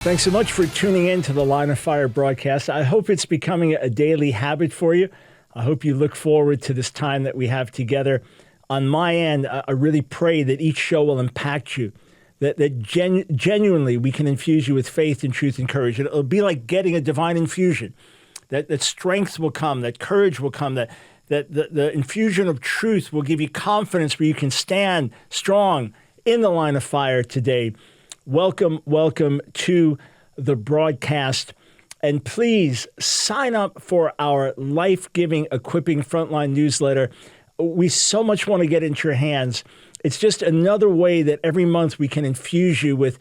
Thanks so much for tuning in to the Line of Fire broadcast. I hope it's becoming a daily habit for you. I hope you look forward to this time that we have together. On my end, I really pray that each show will impact you, that genuinely we can infuse you with faith and truth and courage. It'll be like getting a divine infusion, that strength will come, that courage will come, that the infusion of truth will give you confidence where you can stand strong in the line of fire today. Welcome to the broadcast. And please sign up for our life-giving, equipping frontline newsletter. We so much want to get into your hands. It's just another way that every month we can infuse you with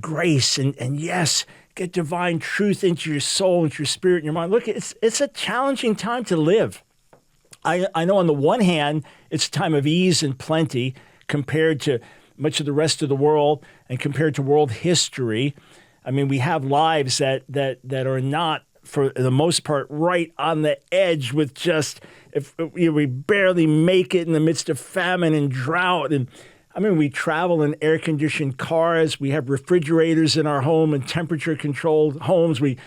grace and yes, get divine truth into your soul, into your spirit, and your mind. Look, it's a challenging time to live. I know on the one hand, it's a time of ease and plenty compared to much of the rest of the world and compared to world history. I mean, we have lives that are not, for the most part, right on the edge with just, we barely make it in the midst of famine and drought. And I mean, we travel in air-conditioned cars. We have refrigerators in our home and temperature-controlled homes. We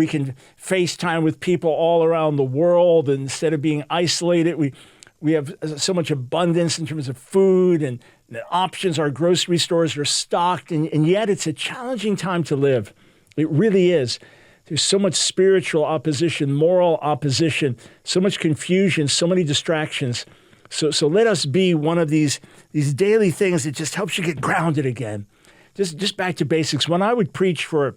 can FaceTime with people all around the world. And instead of being isolated, we have so much abundance in terms of food and the options. Our grocery stores are stocked, and yet it's a challenging time to live. It really is. There's so much spiritual opposition, moral opposition, so much confusion, so many distractions. So let us be one of these daily things that just helps you get grounded again. Just back to basics. When I would preach for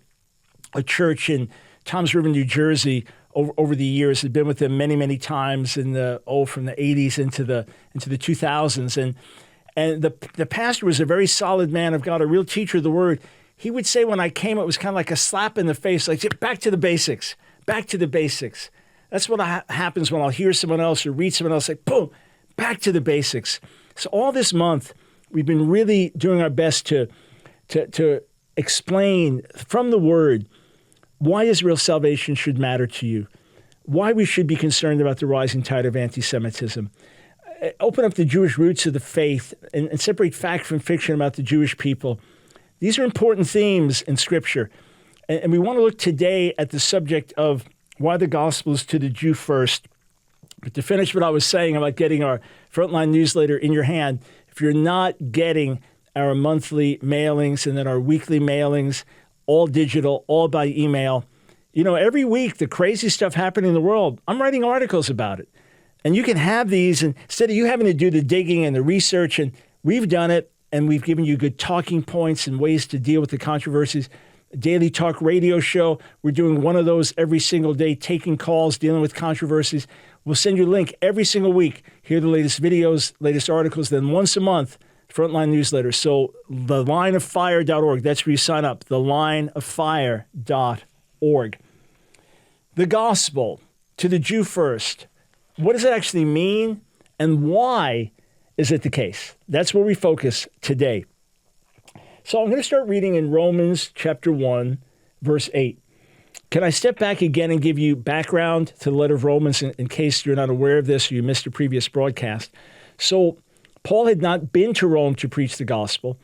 a church in Toms River, New Jersey, over the years, I've been with them many times from the 80s into the 2000s, and the pastor was a very solid man of God, a real teacher of the word. He would say when I came, it was kind of like a slap in the face, like, back to the basics, back to the basics. That's what happens when I'll hear someone else or read someone else, like, boom, back to the basics. So all this month, we've been really doing our best to explain from the word why Israel's salvation should matter to you, why we should be concerned about the rising tide of anti-Semitism. Open up the Jewish roots of the faith and separate fact from fiction about the Jewish people. These are important themes in Scripture. And we want to look today at the subject of why the gospel is to the Jew first. But to finish what I was saying about getting our Frontline newsletter in your hand, if you're not getting our monthly mailings and then our weekly mailings, all digital, all by email, every week the crazy stuff happening in the world, I'm writing articles about it. And you can have these, and instead of you having to do the digging and the research, and we've done it, and we've given you good talking points and ways to deal with the controversies. A daily talk radio show, we're doing one of those every single day, taking calls, dealing with controversies. We'll send you a link every single week. Hear the latest videos, latest articles. Then once a month, Frontline newsletter. So thelineoffire.org, that's where you sign up, thelineoffire.org. The gospel to the Jew first. What does it actually mean, and why is it the case? That's where we focus today. So I'm going to start reading in Romans chapter 1, verse 8. Can I step back again and give you background to the letter of Romans in case you're not aware of this or you missed a previous broadcast? So Paul had not been to Rome to preach the gospel.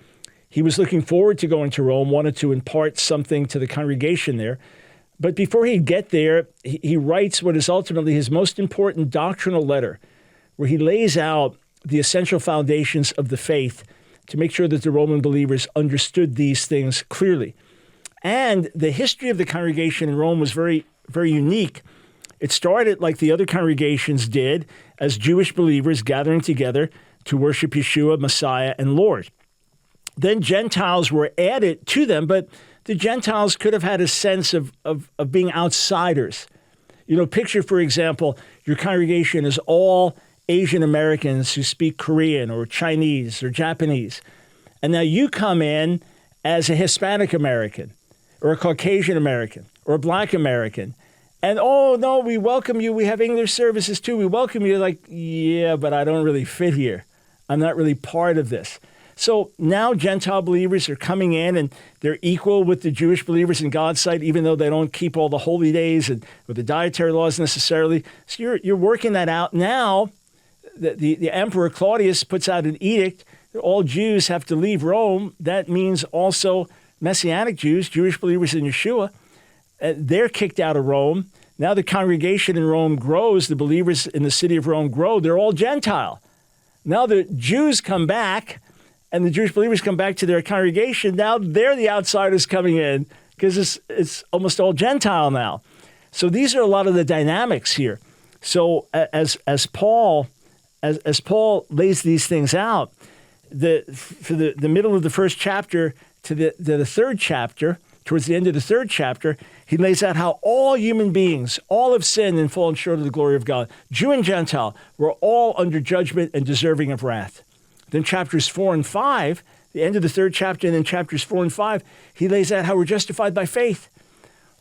He was looking forward to going to Rome, wanted to impart something to the congregation there. But before he'd get there, he writes what is ultimately his most important doctrinal letter, where he lays out the essential foundations of the faith to make sure that the Roman believers understood these things clearly. And the history of the congregation in Rome was very, very unique. It started like the other congregations did, as Jewish believers gathering together to worship Yeshua, Messiah, and Lord. Then Gentiles were added to them, but the Gentiles could have had a sense of being outsiders. Picture, for example, your congregation is all Asian Americans who speak Korean or Chinese or Japanese. And now you come in as a Hispanic American or a Caucasian American or a Black American. And, oh, no, we welcome you. We have English services too. We welcome you. Like, yeah, but I don't really fit here. I'm not really part of this. So now Gentile believers are coming in and they're equal with the Jewish believers in God's sight, even though they don't keep all the holy days and with the dietary laws necessarily. So you're working that out. Now the Emperor Claudius puts out an edict that all Jews have to leave Rome. That means also Messianic Jews, Jewish believers in Yeshua, they're kicked out of Rome. Now the congregation in Rome grows. The believers in the city of Rome grow. They're all Gentile. Now the Jews come back, and the Jewish believers come back to their congregation. Now they're the outsiders coming in because it's almost all Gentile now. So these are a lot of the dynamics here. So as Paul lays these things out, for the middle of the first chapter to the third chapter, towards the end of the third chapter, he lays out how all human beings, all have sinned and fallen short of the glory of God. Jew and Gentile were all under judgment and deserving of wrath. Then chapters 4 and 5, the end of the third chapter, and then chapters 4 and 5, he lays out how we're justified by faith.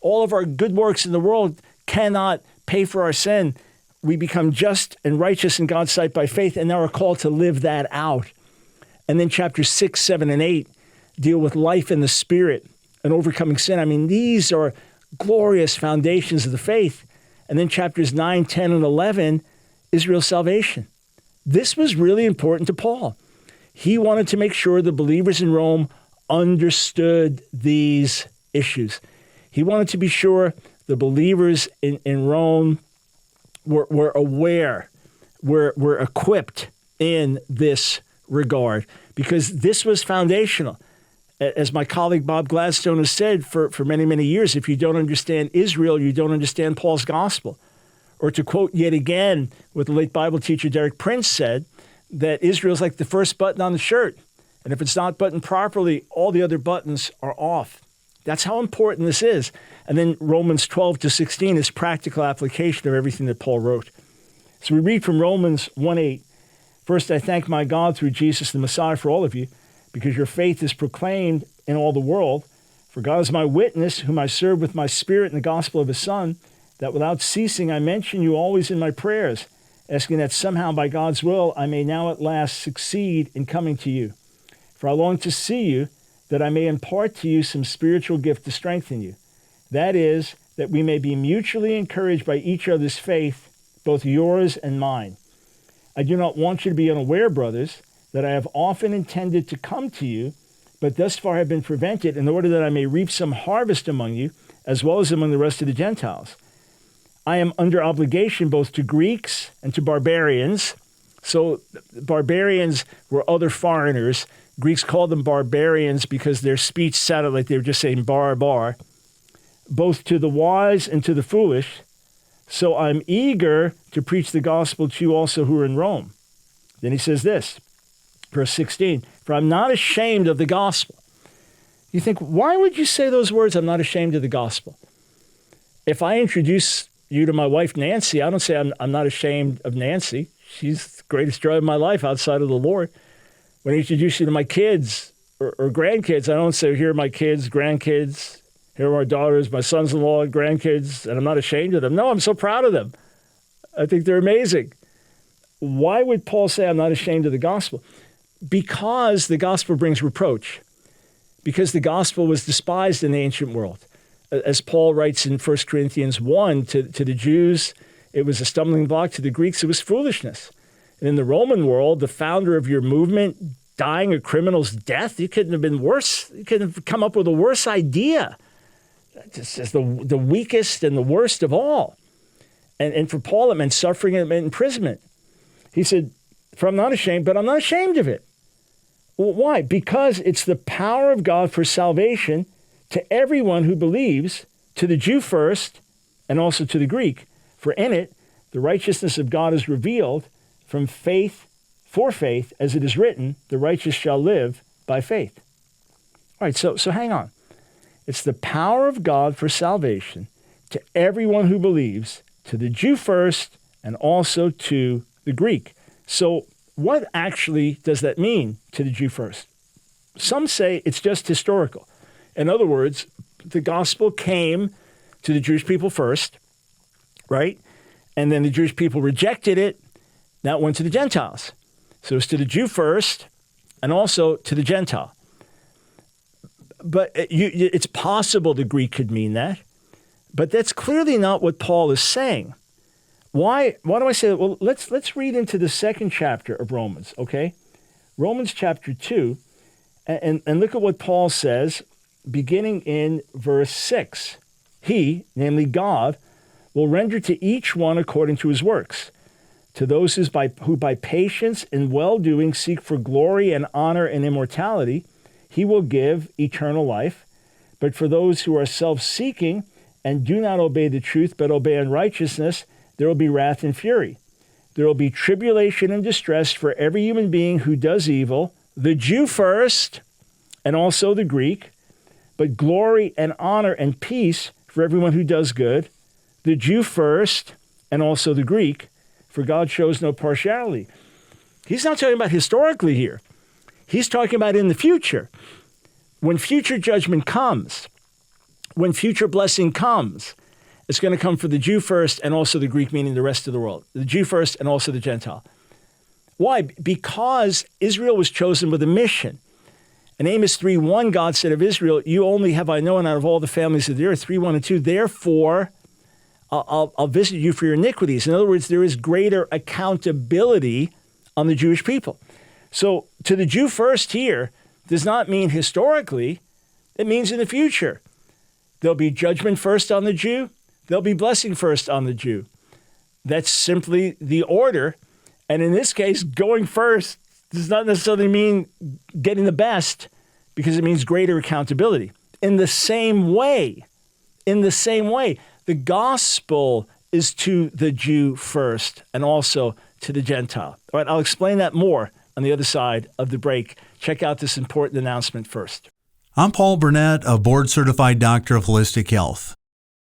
All of our good works in the world cannot pay for our sin. We become just and righteous in God's sight by faith, and now we're called to live that out. And then chapters 6, 7, and 8 deal with life in the Spirit and overcoming sin. I mean, these are glorious foundations of the faith. And then chapters 9, 10, and 11, Israel's salvation. This was really important to Paul. He wanted to make sure the believers in Rome understood these issues. He wanted to be sure the believers in Rome were aware, were equipped in this regard, because this was foundational. As my colleague Bob Gladstone has said for many, many years, if you don't understand Israel, you don't understand Paul's gospel. Or to quote yet again what the late Bible teacher Derek Prince said, that Israel's like the first button on the shirt. And if it's not buttoned properly, all the other buttons are off. That's how important this is. And then Romans 12 to 16 is practical application of everything that Paul wrote. So we read from Romans 1:8. First, I thank my God through Jesus the Messiah for all of you, because your faith is proclaimed in all the world. For God is my witness, whom I serve with my spirit in the gospel of his Son, that without ceasing I mention you always in my prayers, asking that somehow by God's will I may now at last succeed in coming to you. For I long to see you, that I may impart to you some spiritual gift to strengthen you. That is, that we may be mutually encouraged by each other's faith, both yours and mine. I do not want you to be unaware, brothers, that I have often intended to come to you, but thus far have been prevented, in order that I may reap some harvest among you, as well as among the rest of the Gentiles. I am under obligation both to Greeks and to barbarians. So barbarians were other foreigners. Greeks called them barbarians because their speech sounded like they were just saying bar, both to the wise and to the foolish. So I'm eager to preach the gospel to you also who are in Rome. Then he says this, verse 16, for I'm not ashamed of the gospel. You think, why would you say those words, I'm not ashamed of the gospel? If I introduce you to my wife, Nancy, I don't say I'm not ashamed of Nancy. She's the greatest joy of my life outside of the Lord. When I introduce you to my kids or grandkids, I don't say, here are my kids, grandkids, here are our daughters, my sons-in-law, grandkids, and I'm not ashamed of them. No, I'm so proud of them. I think they're amazing. Why would Paul say I'm not ashamed of the gospel? Because the gospel brings reproach. Because the gospel was despised in the ancient world. As Paul writes in 1 Corinthians 1, to the Jews, it was a stumbling block. To the Greeks, it was foolishness. And in the Roman world, the founder of your movement dying a criminal's death, you couldn't have been worse. You couldn't have come up with a worse idea. This is the weakest and the worst of all. And for Paul, it meant suffering and it meant imprisonment. He said, for I'm not ashamed, but I'm not ashamed of it. Well, why? Because it's the power of God for salvation to everyone who believes, to the Jew first, and also to the Greek. For in it, the righteousness of God is revealed from faith for faith, as it is written, the righteous shall live by faith. All right, so hang on. It's the power of God for salvation to everyone who believes, to the Jew first, and also to the Greek. So what actually does that mean, to the Jew first? Some say it's just historical. In other words, the gospel came to the Jewish people first, right? And then the Jewish people rejected it. That went to the Gentiles. So it's to the Jew first and also to the Gentile. But it's possible the Greek could mean that. But that's clearly not what Paul is saying. Why do I say that? Well, let's read into the second chapter of Romans, okay? Romans chapter 2, and look at what Paul says, beginning in verse 6. He, namely God, will render to each one according to his works. To those who by patience and well-doing seek for glory and honor and immortality, he will give eternal life. But for those who are self-seeking and do not obey the truth but obey unrighteousness, there will be wrath and fury. There will be tribulation and distress for every human being who does evil, the Jew first, and also the Greek, but glory and honor and peace for everyone who does good, the Jew first, and also the Greek, for God shows no partiality. He's not talking about historically here. He's talking about in the future. When future judgment comes, when future blessing comes, it's going to come for the Jew first and also the Greek, meaning the rest of the world. The Jew first and also the Gentile. Why? Because Israel was chosen with a mission. In Amos 3:1, God said of Israel, you only have I known out of all the families of the earth, 3:1 and 2, therefore I'll visit you for your iniquities. In other words, there is greater accountability on the Jewish people. So to the Jew first here does not mean historically, it means in the future. There'll be judgment first on the Jew, there'll be blessing first on the Jew. That's simply the order. And in this case, going first does not necessarily mean getting the best, because it means greater accountability. In the same way, the gospel is to the Jew first and also to the Gentile. All right, I'll explain that more on the other side of the break. Check out this important announcement first. I'm Paul Burnett, a board-certified doctor of holistic health.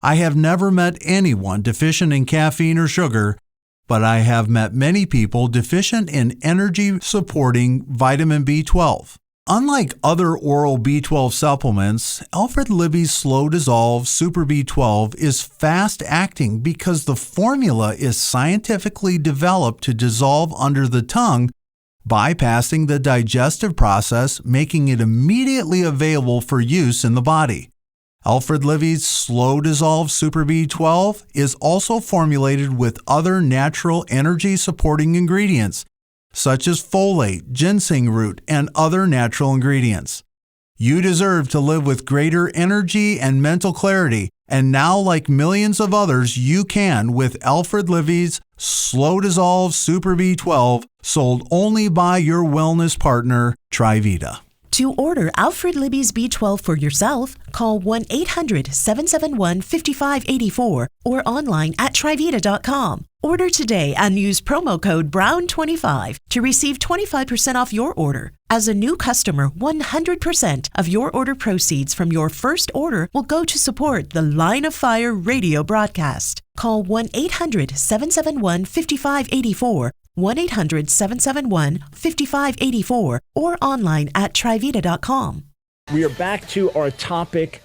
I have never met anyone deficient in caffeine or sugar, but I have met many people deficient in energy-supporting vitamin B12. Unlike other oral B12 supplements, Alfred Libby's Slow Dissolve Super B12 is fast-acting because the formula is scientifically developed to dissolve under the tongue, bypassing the digestive process, making it immediately available for use in the body. Alfred Livy's Slow Dissolve Super B12 is also formulated with other natural energy-supporting ingredients, such as folate, ginseng root, and other natural ingredients. You deserve to live with greater energy and mental clarity, and now, like millions of others, you can with Alfred Livy's Slow Dissolve Super B12, sold only by your wellness partner, Trivita. To order Alfred Libby's B12 for yourself, call 1-800-771-5584 or online at Trivita.com. Order today and use promo code BROWN25 to receive 25% off your order. As a new customer, 100% of your order proceeds from your first order will go to support the Line of Fire radio broadcast. Call 1-800-771-5584, 1-800-771-5584, or online at Trivita.com. We are back to our topic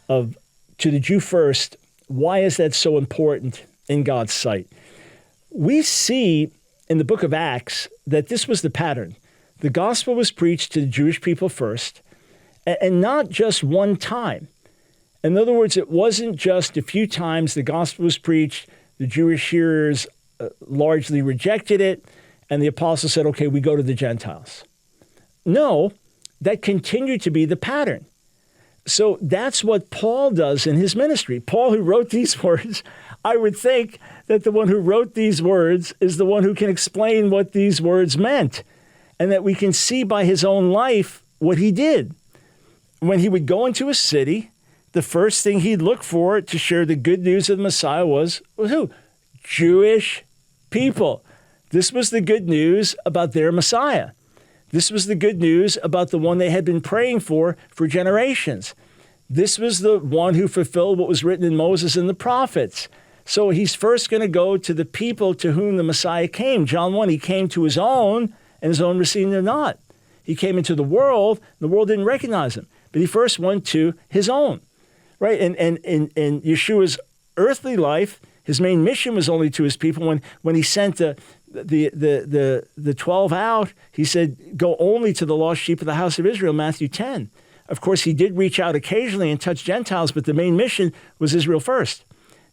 of to the Jew first. Why is that so important in God's sight? We see in the book of Acts that this was the pattern. The gospel was preached to the Jewish people first, and not just one time. In other words, it wasn't just a few times the gospel was preached, the Jewish hearers largely rejected it, and the apostles said, okay, we go to the Gentiles. No, that continued to be the pattern. So that's what Paul does in his ministry. Paul, who wrote these words, I would think that the one who wrote these words is the one who can explain what these words meant, and that we can see by his own life what he did. When he would go into a city, the first thing he'd look for to share the good news of the Messiah was who? Jewish people. This was the good news about their Messiah. This was the good news about the one they had been praying for generations. This was the one who fulfilled what was written in Moses and the prophets. So he's first going to go to the people to whom the Messiah came. John 1, he came to his own, and his own received him not. He came into the world didn't recognize him. But he first went to his own, right? And in Yeshua's earthly life, his main mission was only to his people. When he sent the 12 out, he said, go only to the lost sheep of the house of Israel, Matthew 10. Of course, he did reach out occasionally and touch Gentiles, but the main mission was Israel first.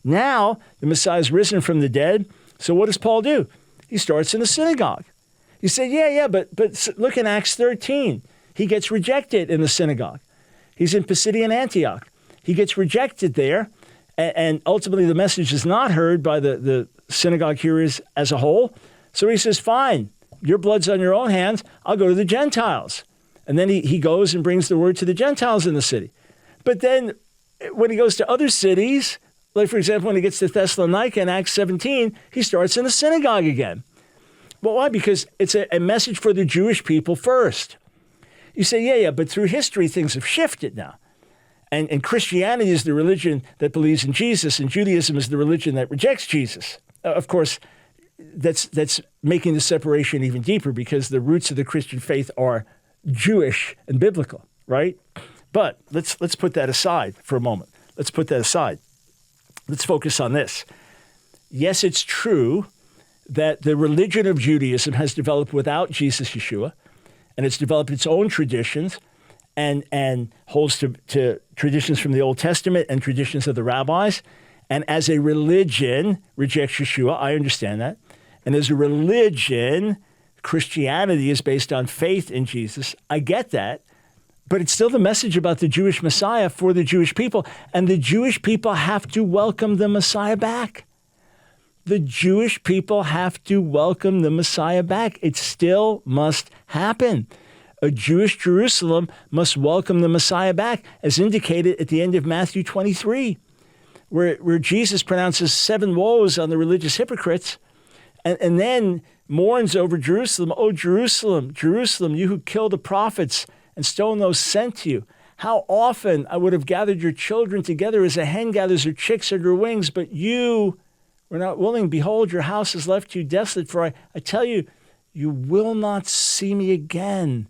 Now, the Messiah is risen from the dead. So what does Paul do? He starts in the synagogue. You say, but look in Acts 13. He gets rejected in the synagogue. He's in Pisidian Antioch. He gets rejected there, and ultimately the message is not heard by the synagogue hearers as a whole. So he says, fine, your blood's on your own hands. I'll go to the Gentiles. And then he goes and brings the word to the Gentiles in the city. But then when he goes to other cities, like for example, when he gets to Thessalonica in Acts 17, he starts in the synagogue again. Well, why? Because it's a message for the Jewish people first. You say, yeah, but through history, things have shifted now. And Christianity is the religion that believes in Jesus, and Judaism is the religion that rejects Jesus. Of course, that's making the separation even deeper because the roots of the Christian faith are Jewish and biblical, right? But let's put that aside for a moment. Let's put that aside. Let's focus on this. Yes, it's true that the religion of Judaism has developed without Jesus, Yeshua, and it's developed its own traditions and holds to traditions from the Old Testament and traditions of the rabbis. And as a religion rejects Yeshua, I understand that. And as a religion, Christianity is based on faith in Jesus. I get that. But it's still the message about the Jewish Messiah for the Jewish people. And the Jewish people have to welcome the Messiah back. The Jewish people have to welcome the Messiah back. It still must happen. A Jewish Jerusalem must welcome the Messiah back, as indicated at the end of Matthew 23, where Jesus pronounces 7 woes on the religious hypocrites, and then mourns over Jerusalem. Oh, Jerusalem, Jerusalem, you who kill the prophets and stone those sent to you. How often I would have gathered your children together as a hen gathers her chicks under her wings, but you were not willing. Behold, your house is left to you desolate. For I tell you, you will not see me again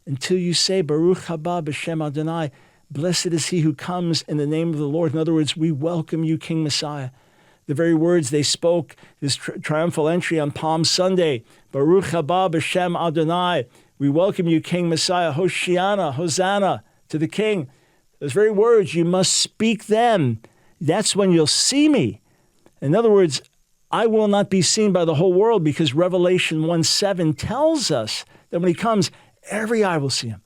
until you say, Baruch haba b'shem Adonai. Blessed is he who comes in the name of the Lord. In other words, we welcome you, King Messiah. The very words they spoke, this triumphal entry on Palm Sunday, Baruch haba b'shem Adonai. We welcome you, King Messiah. Hoshiana, Hosanna to the King. Those very words, you must speak them. That's when you'll see me. In other words, I will not be seen by the whole world because Revelation 1:7 tells us that when he comes, every eye will see him.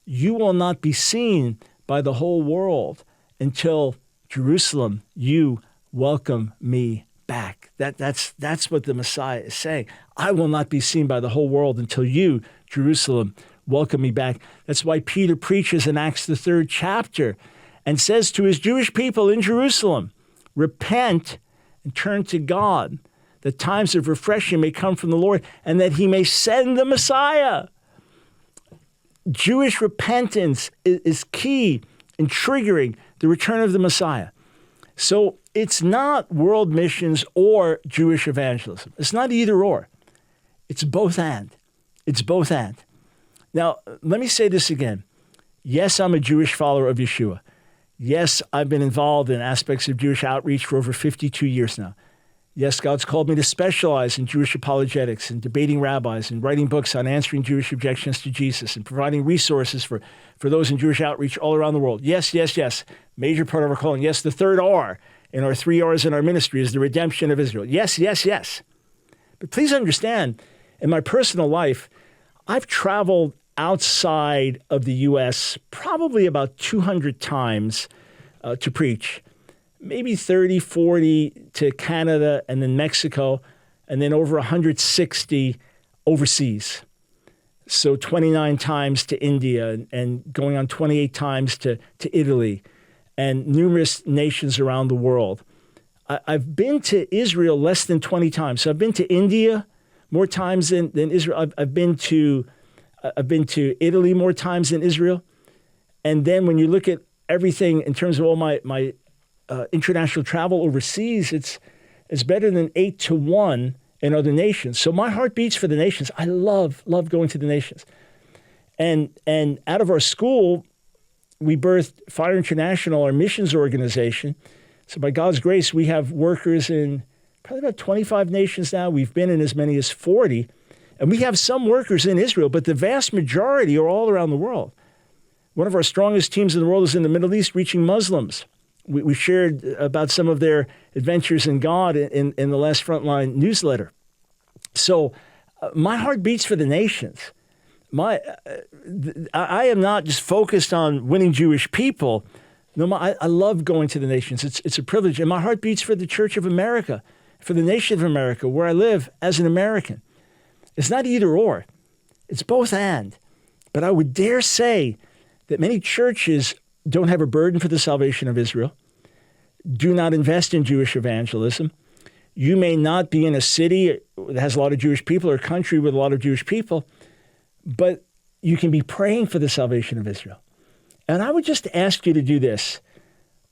You will not be seen by the whole world until Jerusalem, you welcome me back. That's what the Messiah is saying. I will not be seen by the whole world until you, Jerusalem, welcome me back. That's why Peter preaches in Acts the 3rd chapter and says to his Jewish people in Jerusalem, repent and turn to God, that times of refreshing may come from the Lord and that he may send the Messiah. Jewish repentance is key in triggering the return of the Messiah. So it's not world missions or Jewish evangelism. It's not either or. It's both and. It's both and. Now, let me say this again. Yes, I'm a Jewish follower of Yeshua. Yes, I've been involved in aspects of Jewish outreach for over 52 years now. Yes, God's called me to specialize in Jewish apologetics and debating rabbis and writing books on answering Jewish objections to Jesus and providing resources for those in Jewish outreach all around the world. Yes, yes, yes. Major part of our calling. Yes, the 3rd R in our 3 R's in our ministry is the redemption of Israel. Yes, yes, yes. But please understand, in my personal life, I've traveled outside of the U.S. probably about 200 times to preach. Maybe 30, 40 to Canada and then Mexico, and then over 160 overseas. So 29 times to India and going on 28 times to Italy and numerous nations around the world. I've been to Israel less than 20 times. So I've been to India more times than Israel. I've been to Italy more times than Israel. And then when you look at everything in terms of all my international travel overseas, it's better than 8 to 1 in other nations. So my heart beats for the nations. I love going to the nations. And out of our school, we birthed Fire International, our missions organization. So by God's grace, we have workers in probably about 25 nations now. We've been in as many as 40. And we have some workers in Israel, but the vast majority are all around the world. One of our strongest teams in the world is in the Middle East, reaching Muslims. We shared about some of their adventures in God in the last Frontline newsletter. So my heart beats for the nations. I am not just focused on winning Jewish people. No, I love going to the nations. It's a privilege. And my heart beats for the Church of America, for the nation of America, where I live as an American. It's not either or. It's both and. But I would dare say that many churches don't have a burden for the salvation of Israel, do not invest in Jewish evangelism. You may not be in a city that has a lot of Jewish people or a country with a lot of Jewish people, but you can be praying for the salvation of Israel. And I would just ask you to do this.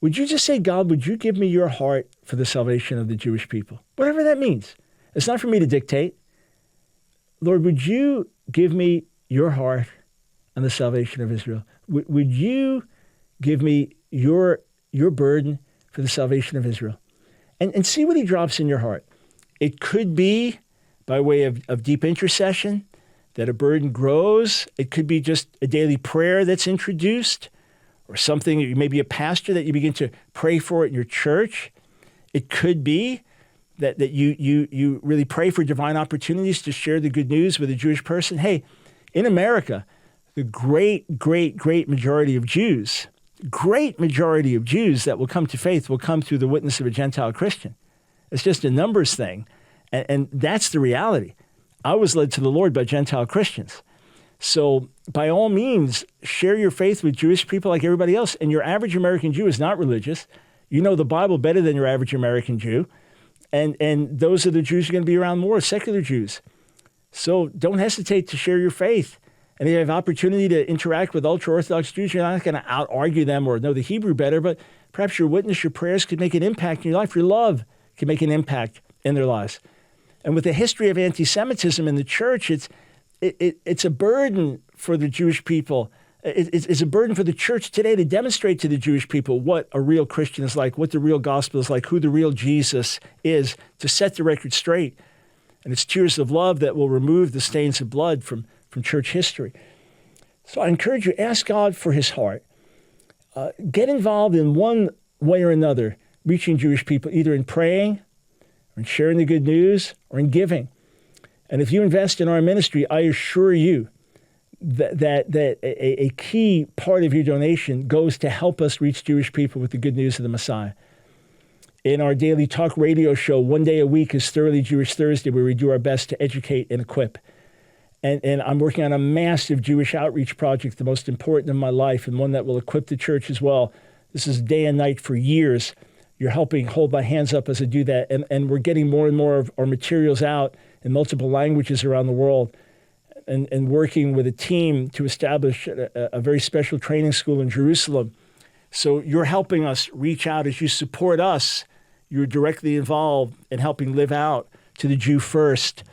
Would you just say, God, would you give me your heart for the salvation of the Jewish people? Whatever that means. It's not for me to dictate. Lord, would you give me your heart on the salvation of Israel? Would you give me your burden for the salvation of Israel? And see what he drops in your heart. It could be by way of deep intercession, that a burden grows. It could be just a daily prayer that's introduced, or something, maybe a pastor that you begin to pray for in your church. It could be that you really pray for divine opportunities to share the good news with a Jewish person. Hey, in America, the great majority of Jews that will come to faith will come through the witness of a Gentile Christian. It's just a numbers thing. And that's the reality. I was led to the Lord by Gentile Christians. So by all means, share your faith with Jewish people like everybody else. And your average American Jew is not religious. You know the Bible better than your average American Jew. And those are the Jews who are going to be around more, secular Jews. So don't hesitate to share your faith. And if you have opportunity to interact with ultra-Orthodox Jews, you're not going to out-argue them or know the Hebrew better, but perhaps your witness, your prayers could make an impact in your life. Your love can make an impact in their lives. And with the history of anti-Semitism in the church, it's a burden for the Jewish people. It's a burden for the church today to demonstrate to the Jewish people what a real Christian is like, what the real gospel is like, who the real Jesus is, to set the record straight. And it's tears of love that will remove the stains of blood from church history. So I encourage you, ask God for his heart. Get involved in one way or another, reaching Jewish people, either in praying, or in sharing the good news, or in giving. And if you invest in our ministry, I assure you that a key part of your donation goes to help us reach Jewish people with the good news of the Messiah. In our daily talk radio show, one day a week is Thoroughly Jewish Thursday, where we do our best to educate and equip. And I'm working on a massive Jewish outreach project, the most important in my life, and one that will equip the church as well. This is day and night for years. You're helping hold my hands up as I do that. And we're getting more and more of our materials out in multiple languages around the world, and working with a team to establish a very special training school in Jerusalem. So you're helping us reach out. As you support us, you're directly involved in helping live out to the Jew first.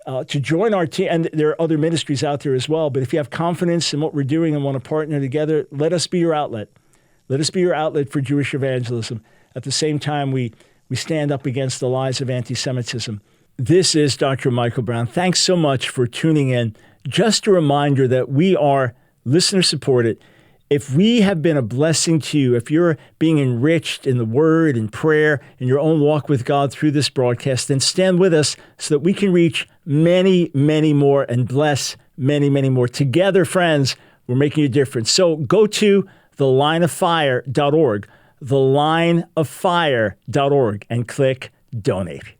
To join our team, and there are other ministries out there as well, but if you have confidence in what we're doing and want to partner together, let us be your outlet. Let us be your outlet for Jewish evangelism. At the same time, we stand up against the lies of anti-Semitism. This is Dr. Michael Brown. Thanks so much for tuning in. Just a reminder that we are listener-supported. If we have been a blessing to you, if you're being enriched in the word and prayer in your own walk with God through this broadcast, then stand with us so that we can reach many, many more and bless many, many more. Together, friends, we're making a difference. So go to thelineoffire.org, thelineoffire.org, and click donate.